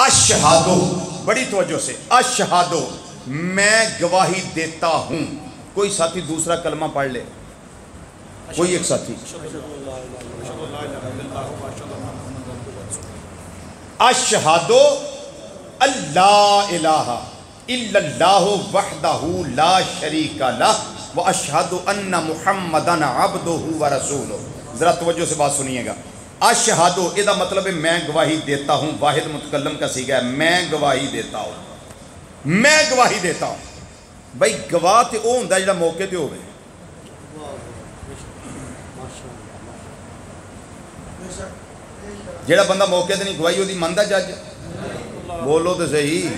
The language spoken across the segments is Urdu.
اشہادو، بڑی توجہ سے، اشہادو میں گواہی دیتا ہوں. کوئی ساتھی دوسرا کلمہ پڑھ لے، کوئی ایک ساتھی. اشہادو اللہ الہ الا اللہ وحدہ لا شریک لہ واشہد ان محمدن عبدہ ورسولہ. ذرا توجہ سے بات سنیے گا. اشہادو ادا مطلب ہے میں گواہی دیتا ہوں، واحد متکلم کا صیغہ ہے، میں گواہی دیتا ہوں، میں گواہی دیتا ہوں. بھائی گواہ تے او ہوندا جڑا موقع تے ہوے. جڑا بندہ موقع تے نہیں گواہی ہوتی مندا جج؟ بولو تو صحیح.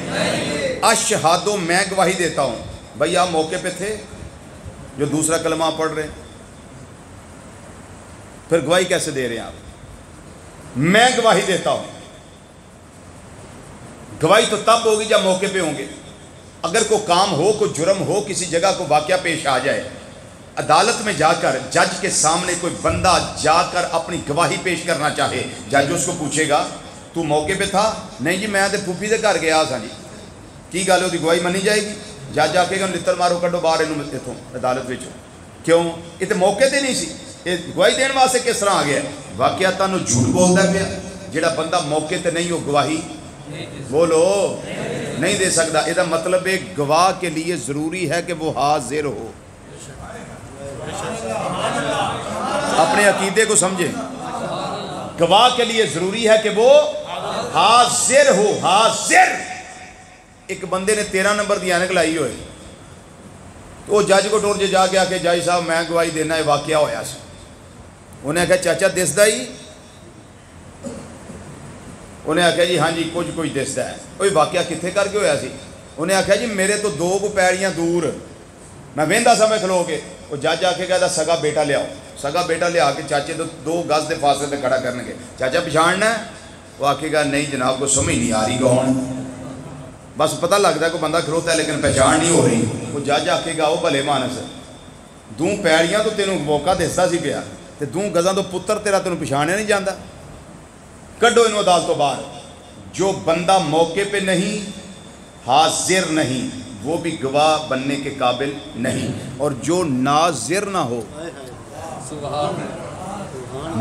اشہادو میں گواہی دیتا ہوں. بھائی آپ موقع پہ تھے جو دوسرا کلمہ آپ پڑھ رہے ہیں، پھر گواہی کیسے دے رہے ہیں آپ؟ میں گواہی دیتا ہوں. گواہی تو تب ہوگی جب موقع پہ ہوں گے. اگر کوئی کام ہو، کوئی جرم ہو، کسی جگہ کو واقعہ پیش آ جائے، عدالت میں جا کر جج کے سامنے کوئی بندہ جا کر اپنی گواہی پیش کرنا چاہے، جج اس کو پوچھے گا تو موقع پہ تھا؟ نہیں جی میں تے پھوپھی دے گھر گیا سا جی. کی گل ہوتی؟ گواہی منی جائے گی؟ جج آ کے گا لتر مارو کڈو باہر اتوں عدالت وچ. کیوں؟ یہ تو موقع تے نہیں سی. یہ گواہی دین واسطے کس طرح آ گیا؟ واقعہ تانوں جھوٹ بولدا پیا. جڑا بندہ موقع تے نہیں ہو گواہی بولو نہیں دے سکتا. یہ مطلب ہے گواہ کے لیے ضروری ہے کہ وہ حاضر ہو. اپنے عقیدے کو سمجھیں. گواہ کے لیے ضروری ہے کہ وہ حاضر ہو. حاضر. ایک بندے نے 13 نمبر دی اینک لائی ہوئے، تو وہ جج کو ٹور جا کے آ کے جج صاحب میں گواہی دینا ہے واقعہ ہویا سی. انہیں کہا چاچا دسدا ہی؟ انہیں آخیا جی ہاں جی کچھ دسدا ہے. کوئی واقعہ کتنے کر کے ہویا سی؟ انہیں آخیا جی میرے تو 2 پیڑیاں دور میں وہدا سا میں کھلو کے. وہ جج آ کے کہتا سگا بیٹا لیاؤ. سگا بیٹا لیا کے چاچے تو 2 گز کے فاصلے پہ کھڑا کرنے گے. چاچا پچھاڑنا ہے؟ وہ آکے گا نہیں جناب کو سمجھ نہیں آ رہی کون. بس پتہ لگتا ہے کوئی بندہ کھلوتا ہے لیکن پہچان نہیں ہو رہی. وہ جج آکے گا وہ بھلے مانس 2 پیڑیاں تو تینوں موقع دستا سی پیا تے 2 گزاں تو پتر تیرا تینوں پچھاڑیا نہیں جاتا. کڈو انہوں عدالت تو باہر. جو بندہ موقع پہ نہیں، حاضر نہیں، وہ بھی گواہ بننے کے قابل نہیں. اور جو ناظر نہ ہو،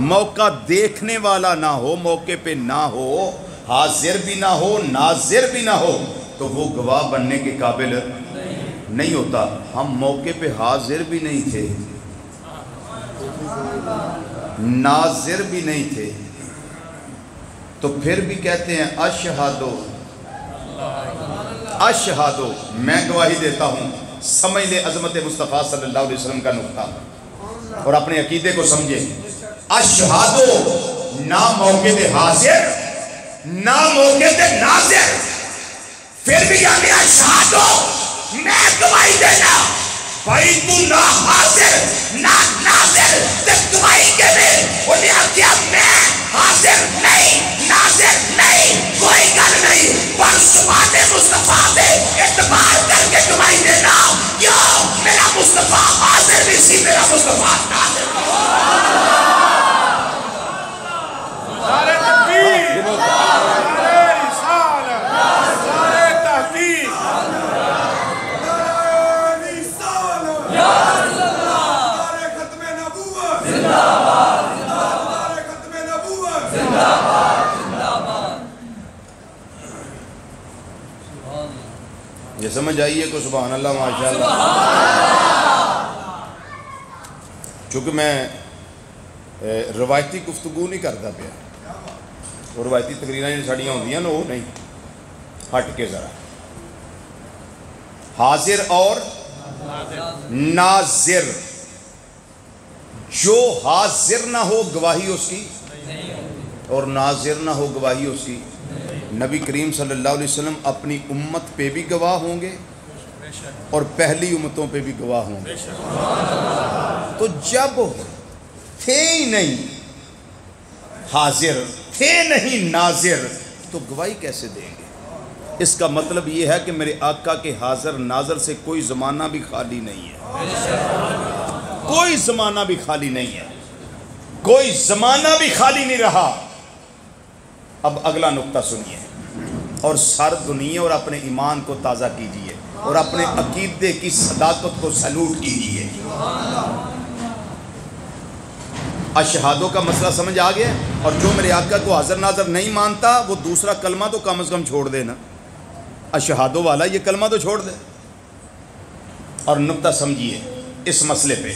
موقع دیکھنے والا نہ ہو، موقع پہ نہ ہو، حاضر بھی نہ ہو، ناظر بھی نہ ہو، تو وہ گواہ بننے کے قابل نہیں ہوتا. ہم موقع پہ حاضر بھی نہیں تھے، ناظر بھی نہیں تھے، تو پھر بھی کہتے ہیں اشہادو، اشہادو میں گواہی دیتا ہوں. سمجھ لے عظمت مصطفیٰ صلی اللہ علیہ وسلم کا نقطہ اور اپنے عقیدے کو سمجھے. اشہادو نہ موقع تے حاضر نہ موقع تے ناظر، پھر بھی کہتے ہیں اشہادو میں گواہی دینا. بھائی تو نہ حاضر نہ ناظر تے گواہی کے میں. انہیں آکیا میں حاضر نہیں ناظر نہیں، کوئی گل نہیں، پر صفات مصطفیٰ دے اعتبار کر کے گواہی دینا. کیوں؟ میرا مصطفیٰ حاضر بھی سی، میرا مصطفیٰ ناظر بھی سی. نعرہ تکبیر، نعرہ رسالت، نعرہ تحقیق، نعرہ رسالت، نعرہ ختم نبوت، زندہ باد، نعرہ ختم نبوت، زندہ باد، زندہ باد. یہ سمجھ آئیے کو سبحان اللہ ماشاءاللہ. چونکہ میں روایتی گفتگو نہیں کرتا پیا، وہ روایتی تقریریں ساڑیاں ہوندیاں نا وہ نہیں، ہٹ کے ذرا حاضر اور ناظر. جو حاضر نہ ہو گواہی اس کی، اور ناظر نہ ہو گواہی اس کی. نبی کریم صلی اللہ علیہ وسلم اپنی امت پہ بھی گواہ ہوں گے اور پہلی امتوں پہ بھی گواہ ہوں گے. تو جب تھے ہی نہیں حاضر، تھے نہیں ناظر، تو گواہی کیسے دیں گے؟ اس کا مطلب یہ ہے کہ میرے آقا کے حاضر ناظر سے کوئی زمانہ بھی خالی نہیں ہے. کوئی زمانہ بھی خالی نہیں ہے، کوئی زمانہ بھی خالی نہیں رہا. اب اگلا نقطہ سنیے. اور سر دنیا اور اپنے ایمان کو تازہ کیجئے اور اپنے عقیدے کی صداقت کو سلوٹ کیجئے۔ اشہادوں کا مسئلہ سمجھ آ گیا؟ اور جو میرے آقا کو حاضر ناظر نہیں مانتا وہ دوسرا کلمہ تو کم از کم چھوڑ دے نا، اشہادوں والا یہ کلمہ تو چھوڑ دے۔ اور نقطہ سمجھیے اس مسئلے پہ،